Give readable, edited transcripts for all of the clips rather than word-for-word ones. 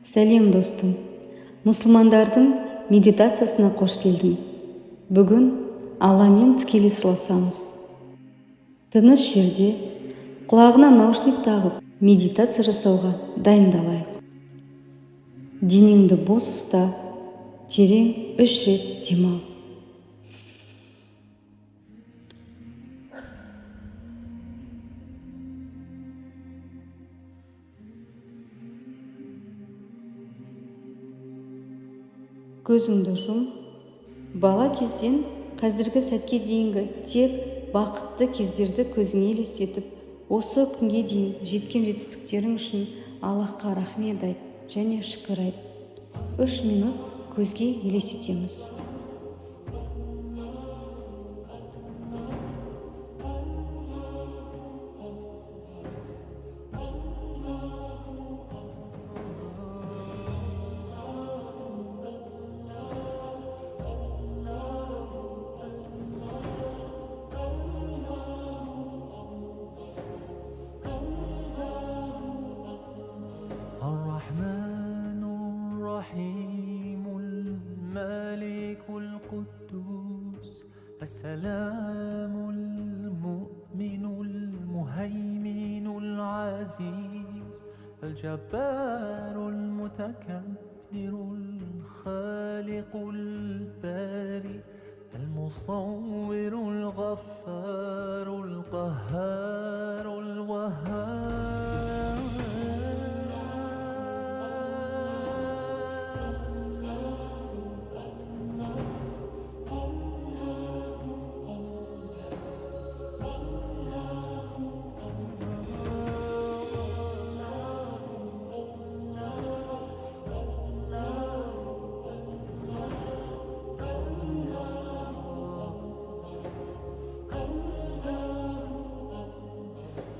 Сәлем достым, мұсылмандардың медитациясына қош келдің. Бүгін Алламен тікелей сырласамыз. Тыныш жерде құлағына наушник тағып медитация жасауға дайындалайық. Денеңді бос ұста, терең 3 рет демал. Көзіңді жұм. Бала кезден қазіргі сәтке дейінгі тек бақытты кездерді көзіңе елестетіп, осы күнге дейін жеткен жетістіктерің үшін Аллахқа рахмет айт және шүкір айт. 3 минут көзге елестетеміз. الرحمن الرحيم الملك القدوس السلام المؤمن المهيمن العزيز الجبار المتكبر الخالق البارئ المصور الغفار القهار الوهاب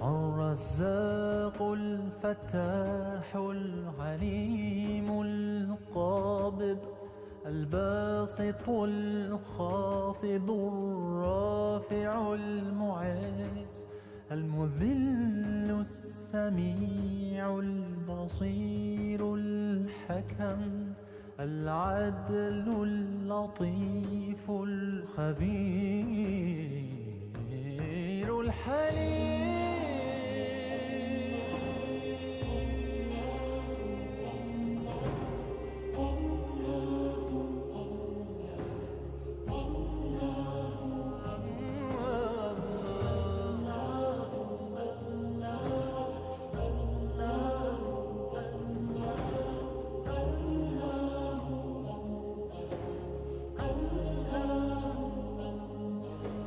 الرزاق الفتاح العليم القابض الباسط الخافض الرافع المعز المذل السميع البصير الحكم العدل اللطيف الخبير الحليم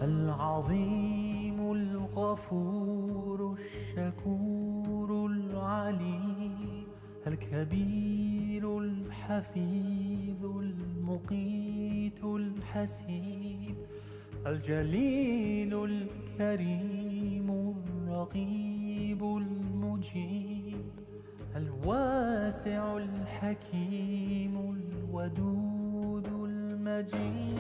العظيم الغفور الشكور العليم الكبير الحفيظ المقيت الحسيب الجليل الكريم الرقيب المجيب الواسع الحكيم الودود المجيد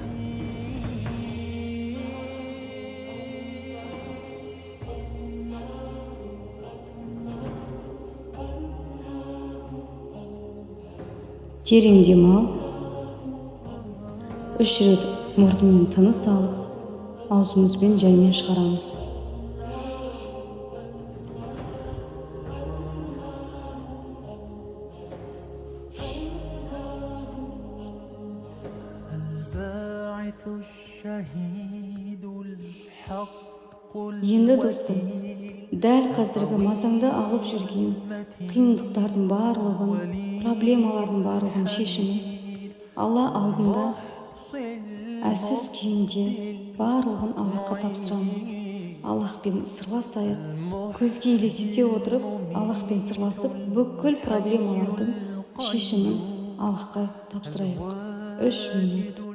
Терең демал. 3 рет мұрнымен тыныс алып, аузымызбен жаймен шығарамыз. Енді достым, дәл қазіргі мазаңды алып жүрген қиындықтардың барлығын, проблемалардың барлығын шешімін Алла алдында әлсіз күйінде барлығын Аллахқа тапсырамыз. Аллахпен сырласайық. Көзге елестете отырып, Аллахпен сырласып, бүкіл проблемалардың шешімін Аллахқа тапсырайық. 3 минут.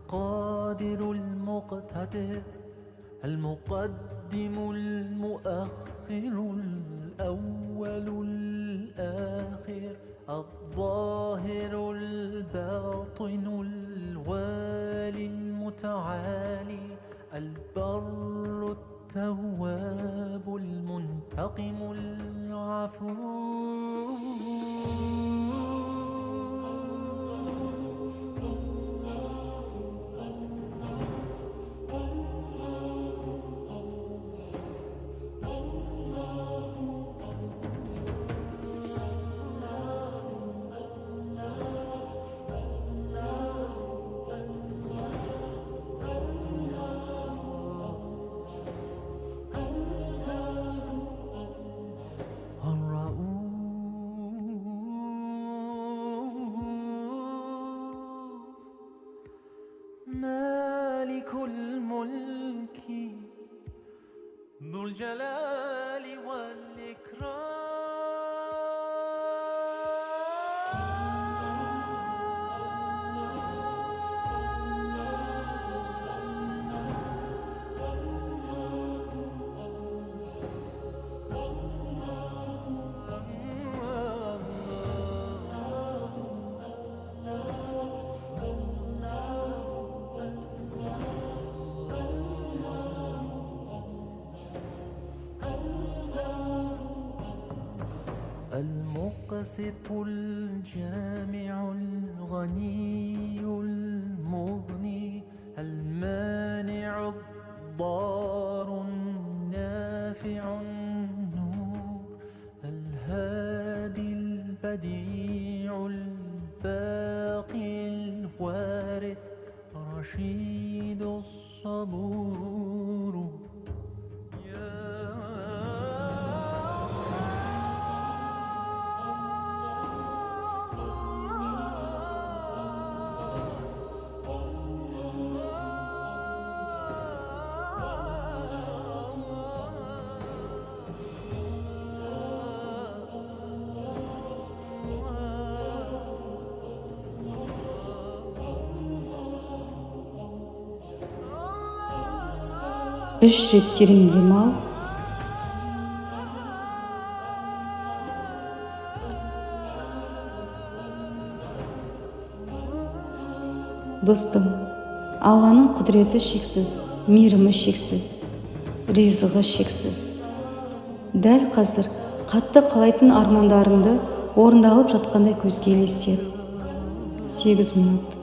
القادر المقتدر المقدم المؤخر الأول الآخر الظاهر الباطن الوالي المتعالي البر التواب المنتقم العفو مالك الملك ذو الجلال المقسط الجامع الغني المغني المانع الضار النافع النور الهادي البديع الباقي الوارث رشيد الصبور Үш рет терең дем ал. Достым, Алланың құдіреті шексіз, мейірімі шексіз, ризығы шексіз. Дәл қазір қатты қалайтын армандарыңды орындалып жатқандай көзге елестет. 8 минут.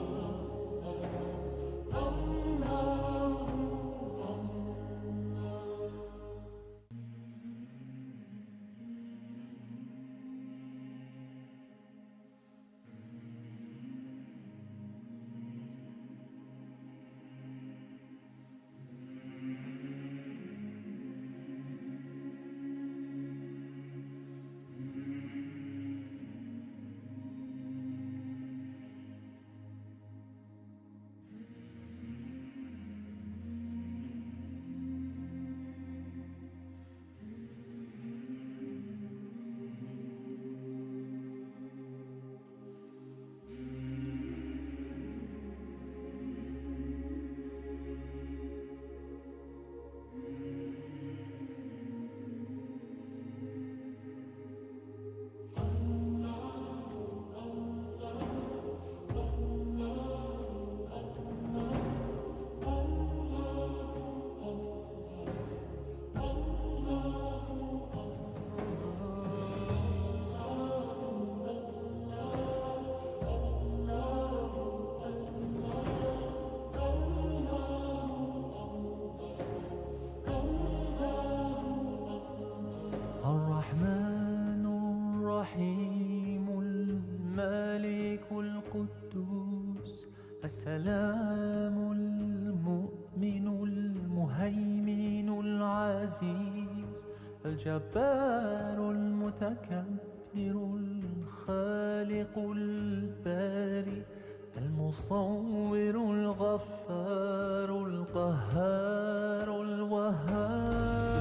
الرحمن الرحيم الملك القدوس السلام المؤمن المهيمن العزيز الجبار المتكبر الخالق البارئ المصور الغفار القهار الوهاب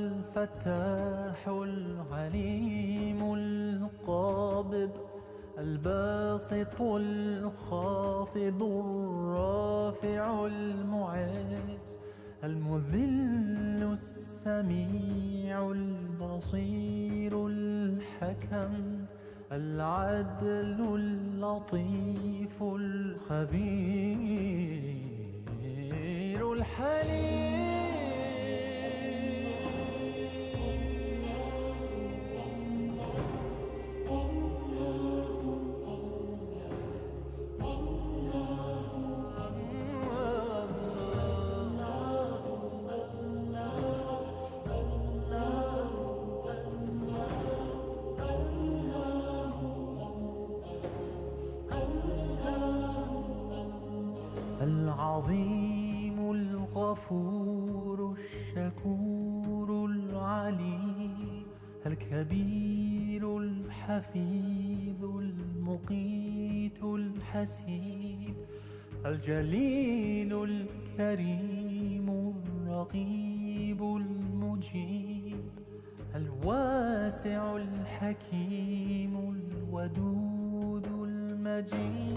الفتاح العليم القابض الباسط الخافض الرافع المعز المذل السميع البصير الحكم العدل اللطيف الخبير الحليم. العظيم الغفور الشكور العلي الكبير الحفيظ المقيت الحسيب الجليل الكريم الرقيب المجيب الواسع الحكيم الودود المجيد.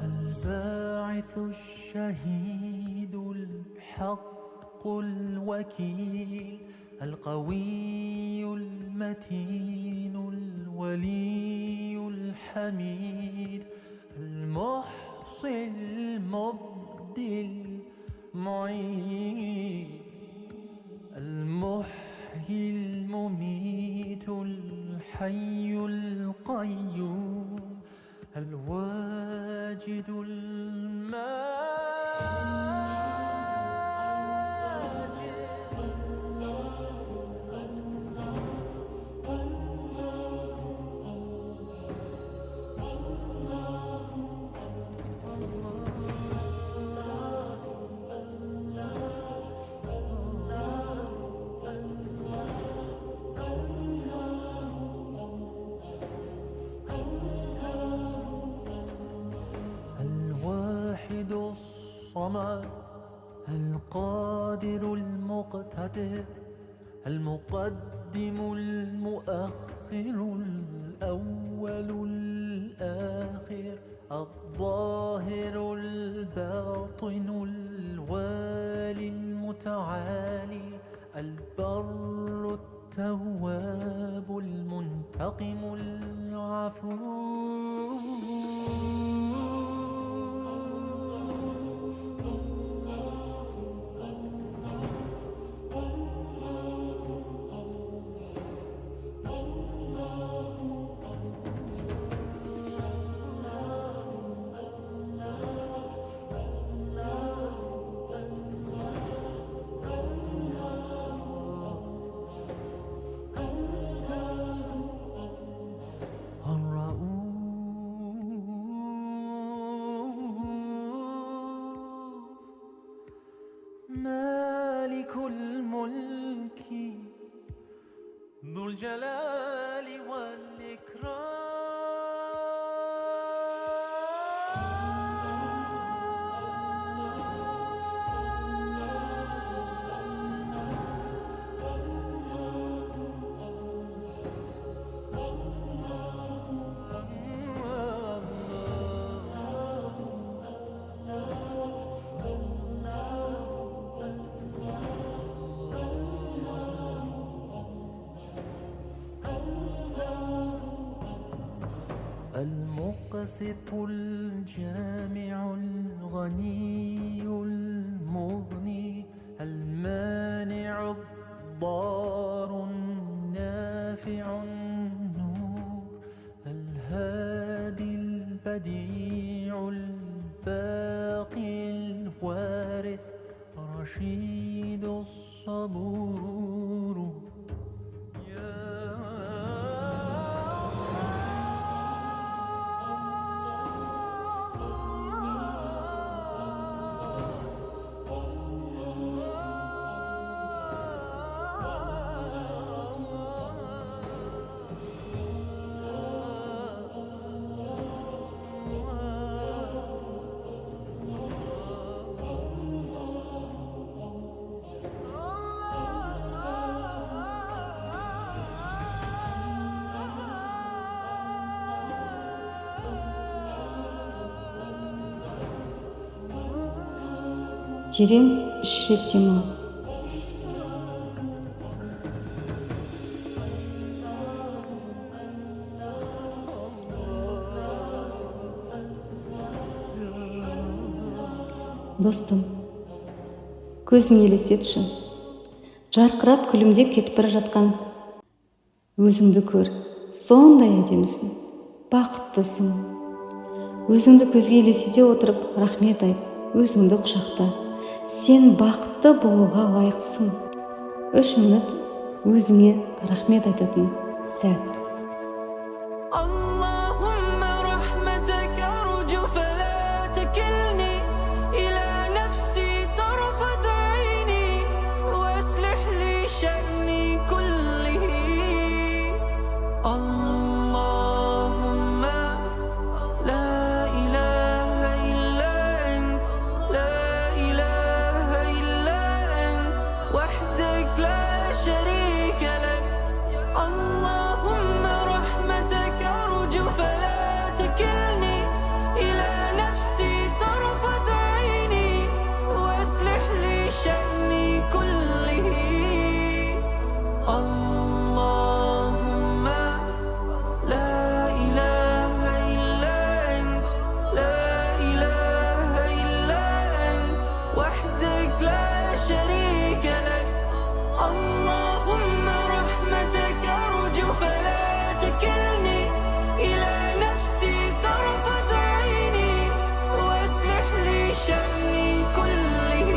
الباعث الشهيد الحق الوكيل القوي المتين الولي الحميد المحصي المبدي المعيد المحيي المميت الحي القيوم الواجد الواحد الصمد القادر المقتدر المقدم المؤخر الأول الآخر الظاهر الباطن الوالي المتعالي البر التواب المنتقم العفو. مالك الملك ذو الجلال والإكرام. المقسط الجامع الغني المغني المانع الضار النافع النور الهادي البديع الباقي الوارث رشيد الصبور. يا Терең 3 рет дем ал. Достым, көзің елестетші. Жарқырап күлімдеп кетіп бара жатқан өзіңді көр. Сондай әдемісің, бақыттысың. Өзіңді көзге елестете отырып рахмет айт, өзіңді құшақта. Сен бақытты болуға лайықсың. 3 минут өзіңе рахмет айтатын сәт. اللهم رحمتك أرجو فلا تكلني إلى نفسي طرفة عيني وأصلح لي شأني كله. اللهم لا إله إلا أنت لا إله إلا أنت وحدك لا شريك لك. اللهم رحمتك أرجو فلا تكلني إلى نفسي طرفة عيني وأصلح لي شأني كله. اللهم لا إله إلا أنت لا إله إلا أنت وحدك لا شريك لك. اللهم رحمتك أرجو فلا تكلني إلى نفسي طرفة عيني وأصلح لي شأني كله.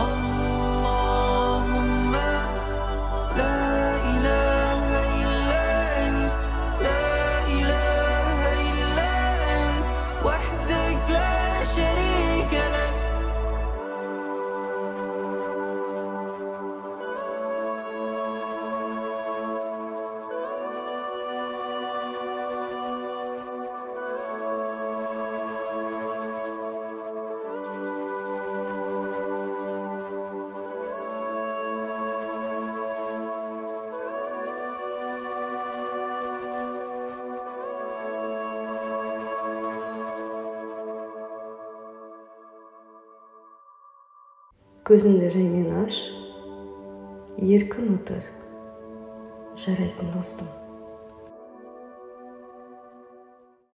اللهم لا إله إلا أنت لا إله إلا أنت وحدك لا شريك لك. Көзіңді жаймен аш, еркін отыр. Жарайсың достым.